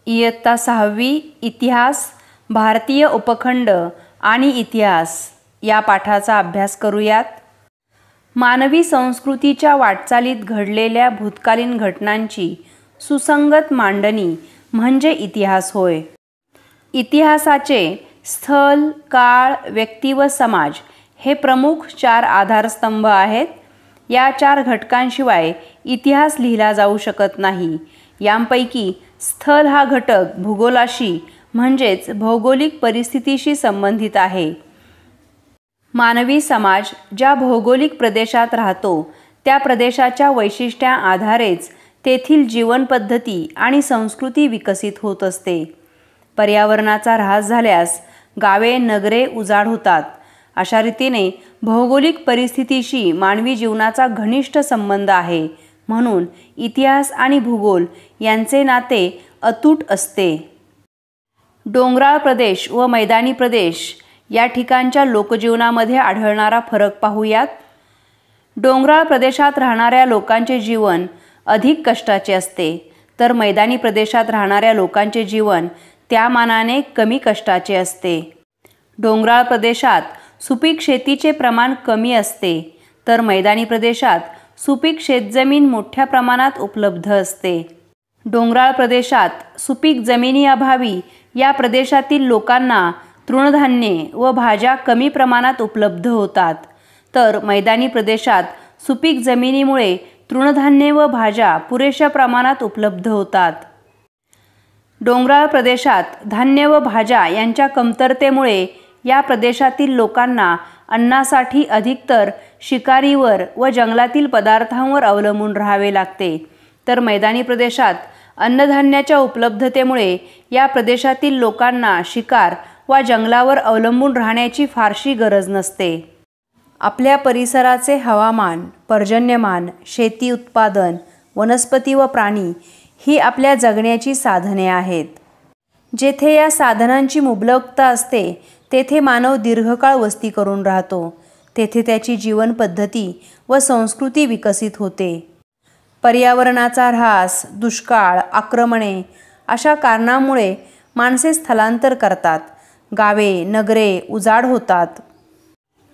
इयत्ता 6वी इतिहास, भारतीय उपखंड आणि इतिहास या पाठाचा अभ्यास करूयात. मानवी संस्कृतीच्या वाटचालीत घडलेल्या भूतकालीन घटनांची सुसंगत मांडणी म्हणजे इतिहास होय. इतिहासाचे स्थल, काळ, व्यक्ती व समाज हे प्रमुख 4 आधारस्तंभ आहेत. या 4 घटकांशिवाय इतिहास लिहिला जाऊ शकत नाही. यांपैकी स्थल हा घटक भूगोलाशी म्हणजेच भौगोलिक परिस्थितीशी संबंधित आहे. मानवी समाज ज्या भौगोलिक प्रदेशात राहतो त्या प्रदेशाच्या वैशिष्ट्या आधारेच तेथील जीवनपद्धती आणि संस्कृती विकसित होत असते. पर्यावरणाचा ऱ्हास झाल्यास गावे नगरे उजाड होतात. अशा रीतीने भौगोलिक परिस्थितीशी मानवी जीवनाचा घनिष्ठ संबंध आहे. म्हणून इतिहास आणि भूगोल यांचे नाते अतूट असते. डोंगराळ प्रदेश व मैदानी प्रदेश या ठिकाणच्या लोकजीवनामध्ये आढळणारा फरक पाहूयात. डोंगराळ प्रदेशात राहणाऱ्या लोकांचे जीवन अधिक कष्टाचे असते, तर मैदानी प्रदेशात राहणाऱ्या लोकांचे जीवन त्या मानाने कमी कष्टाचे असते. डोंगराळ प्रदेशात सुपीक शेतीचे प्रमाण कमी असते, तर मैदानी प्रदेशात सुपीक शेतजमीन मोठ्या प्रमाणात उपलब्ध असते. डोंगराळ प्रदेशात सुपीक जमिनीअभावी या प्रदेशातील लोकांना तृणधान्ये व भाज्या कमी प्रमाणात उपलब्ध होतात, तर मैदानी प्रदेशात सुपीक जमिनीमुळे तृणधान्ये व भाज्या पुरेशा प्रमाणात उपलब्ध होतात. डोंगराळ प्रदेशात धान्य व भाज्या यांच्या कमतरतेमुळे या प्रदेशातील लोकांना अन्नासाठी अधिकतर शिकारीवर व जंगलातील पदार्थांवर अवलंबून राहावे लागते, तर मैदानी प्रदेशात अन्नधान्याच्या उपलब्धतेमुळे या प्रदेशातील लोकांना शिकार वा जंगलावर अवलंबून राहण्याची फारशी गरज नसते. आपल्या परिसराचे हवामान, पर्जन्यमान, शेती उत्पादन, वनस्पती व प्राणी ही आपल्या जगण्याची साधने आहेत. जेथे या साधनांची मुबलकता असते तेथे मानव दीर्घकाळ वस्ती करून राहतो. तेथे त्याची जीवनपद्धती व संस्कृती विकसित होते. पर्यावरणाचा ऱ्हास, दुष्काळ, आक्रमणे अशा कारणांमुळे माणसे स्थलांतर करतात. गावे नगरे उजाड होतात.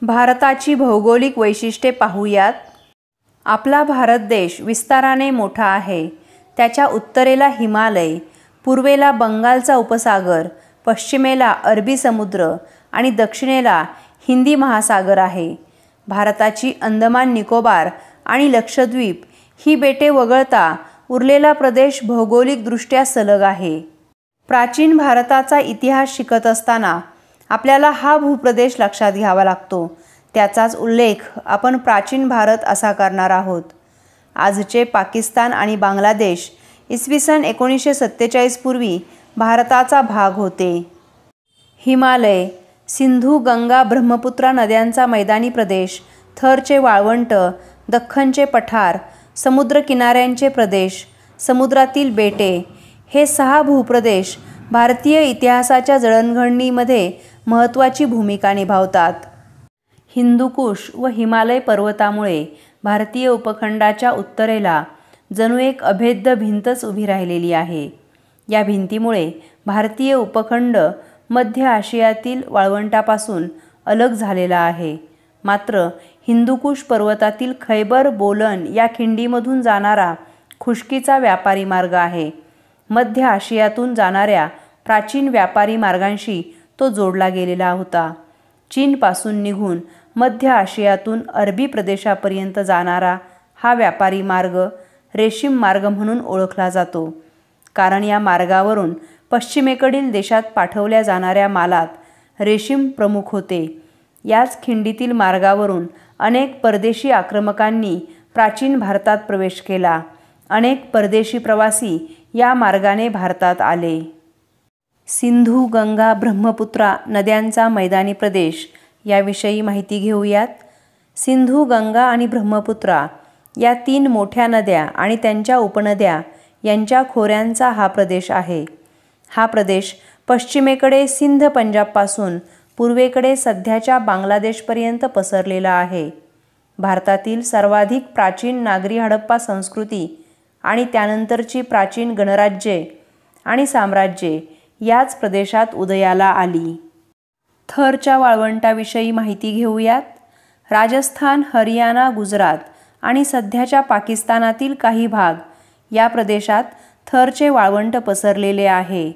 भारताची भौगोलिक वैशिष्ट्ये पाहूयात. आपला भारत देश विस्ताराने मोठा आहे. त्याच्या उत्तरेला हिमालय, पूर्वेला बंगालचा उपसागर, पश्चिमेला अरबी समुद्र आणि दक्षिणेला हिंदी महासागर आहे. भारताची अंदमान निकोबार आणि लक्षद्वीप ही बेटे वगळता उरलेला प्रदेश भौगोलिकदृष्ट्या सलग आहे. प्राचीन भारताचा इतिहास शिकत असताना आपल्याला हा भूप्रदेश लक्षात घ्यावा लागतो. त्याचाच उल्लेख आपण प्राचीन भारत असा करणार आहोत. आजचे पाकिस्तान आणि बांगलादेश इसवी सन 1947 पूर्वी भारताचा भाग होते. हिमालय, सिंधू, गंगा, ब्रह्मपुत्रा नद्यांचा मैदानी प्रदेश, थरचे वाळवंट, दख्खनचे पठार, समुद्रकिनाऱ्यांचे प्रदेश, समुद्रातील बेटे हे 6 भूप्रदेश भारतीय इतिहासाच्या जडणघडणीमध्ये महत्त्वाची भूमिका निभावतात. हिंदुकुश व हिमालय पर्वतामुळे भारतीय उपखंडाच्या उत्तरेला जणू एक अभेद्य भिंतच उभी राहिलेली आहे. या भिंतीमुळे भारतीय उपखंड मध्य आशियातील वाळवंटापासून अलग झालेला आहे. मात्र हिंदुकुश पर्वतातील खैबर बोलन या खिंडीमधून जाणारा खुष्कीचा व्यापारी मार्ग आहे. मध्य आशियातून जाणाऱ्या प्राचीन व्यापारी मार्गांशी तो जोडला गेलेला होता. चीनपासून निघून मध्य आशियातून अरबी प्रदेशापर्यंत जाणारा हा व्यापारी मार्ग रेशीम मार्ग म्हणून ओळखला जातो, कारण या मार्गावरून पश्चिमेकडील देशात पाठवल्या जाणाऱ्या मालात रेशीम प्रमुख होते. याच खिंडीतील मार्गावरून अनेक परदेशी आक्रमकांनी प्राचीन भारतात प्रवेश केला. अनेक परदेशी प्रवासी या मार्गाने भारतात आले. सिंधू, गंगा, ब्रह्मपुत्रा नद्यांचा मैदानी प्रदेश याविषयी माहिती घेऊयात. सिंधू, गंगा आणि ब्रह्मपुत्रा या 3 मोठ्या नद्या आणि त्यांच्या उपनद्या यांच्या खोऱ्यांचा हा प्रदेश आहे. हा प्रदेश पश्चिमेकडे सिंध पंजाबपासून पूर्वेकडे सध्याच्या बांगलादेशपर्यंत पसरलेला आहे. भारतातील सर्वाधिक प्राचीन नागरी हडप्पा संस्कृती आणि त्यानंतरची प्राचीन गणराज्ये आणि साम्राज्ये याच प्रदेशात उदयाला आली. थरच्या वाळवंटाविषयी माहिती घेऊयात. राजस्थान, हरियाणा, गुजरात आणि सध्याच्या पाकिस्तानातील काही भाग या प्रदेशात थरचे वाळवंट पसरलेले आहे.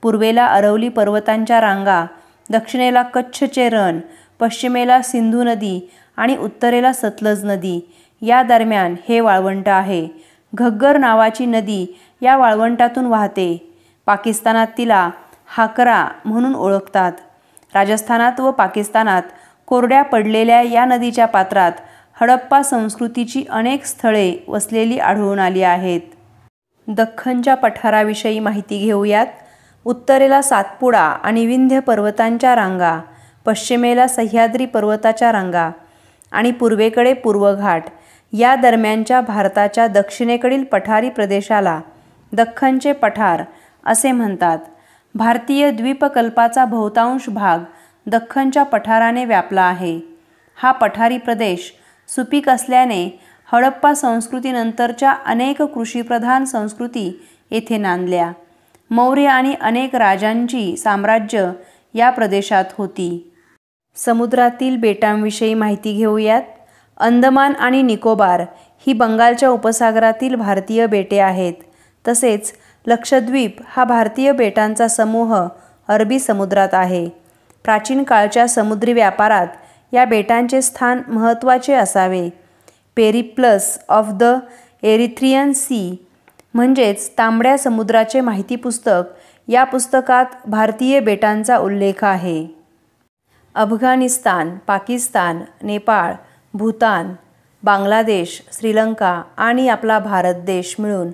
पूर्वेला अरवली पर्वतांच्या रांगा, दक्षिणेला कच्छचे रण, पश्चिमेला सिंधू नदी आणि उत्तरेला सतलज नदी या दरम्यान हे वाळवंट आहे. घग्गर नावाची नदी या वाळवंटातून वाहते. पाकिस्तानात तिला हाकरा म्हणून ओळखतात. राजस्थानात व पाकिस्तानात कोरड्या पडलेल्या या नदीच्या पात्रात हडप्पा संस्कृतीची अनेक स्थळे वसलेली आढळून आली आहेत. दख्खनच्या पठाराविषयी माहिती घेऊयात. उत्तरेला सातपुडा आणि विंध्य पर्वतांच्या रांगा, पश्चिमेला सह्याद्री पर्वताच्या रांगा आणि पूर्वेकडे पूर्वघाट या दरम्यानच्या भारताच्या दक्षिणेकडील पठारी प्रदेशाला दख्खनचे पठार असे म्हणतात. भारतीय द्वीपकल्पाचा बहुतांश भाग दख्खनच्या पठाराने व्यापला आहे. हा पठारी प्रदेश सुपीक असल्याने हडप्पा संस्कृतीनंतरच्या अनेक कृषीप्रधान संस्कृती येथे नांदल्या. मौर्य आणि अनेक राजांची साम्राज्य या प्रदेशात होती. समुद्रातील बेटांविषयी माहिती घेऊयात. अंदमान आणि निकोबार ही बंगालच्या उपसागरातील भारतीय बेटे आहेत. तसेच लक्षद्वीप हा भारतीय बेटांचा समूह अरबी समुद्रात आहे. प्राचीन काळच्या समुद्री व्यापारात या बेटांचे स्थान महत्त्वाचे असावे. Periplus of the Erythraean Sea म्हणजेच तांबड्या समुद्राचे माहिती पुस्तक या पुस्तकात भारतीय बेटांचा उल्लेख आहे. अफगाणिस्तान, पाकिस्तान, नेपाळ, भूतान, बांगलादेश, श्रीलंका आणि आपला भारत देश मिळून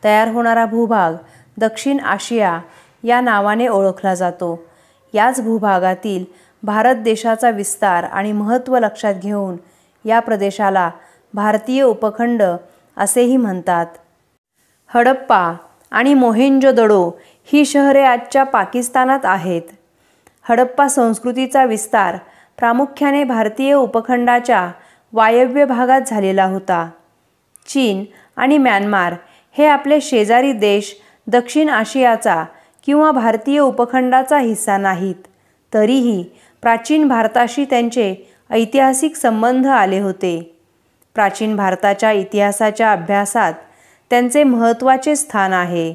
तयार होणारा भूभाग दक्षिण आशिया या नावाने ओळखला जातो. याच भूभागातील भारत देशाचा विस्तार आणि महत्त्व लक्षात घेऊन या प्रदेशाला भारतीय उपखंड असेही म्हणतात. हडप्पा आणि मोहेंजोदडो ही शहरे आजच्या पाकिस्तानात आहेत. हडप्पा संस्कृतीचा विस्तार प्रामुख्याने भारतीय उपखंडाच्या वायव्य भागात झालेला होता. चीन आणि म्यानमार हे आपले शेजारी देश दक्षिण आशियाचा किंवा भारतीय उपखंडाचा हिस्सा नाहीत. तरीही प्राचीन भारताशी त्यांचे ऐतिहासिक संबंध आले होते. प्राचीन भारताच्या इतिहासाच्या अभ्यासात त्यांचे महत्त्वाचे स्थान आहे.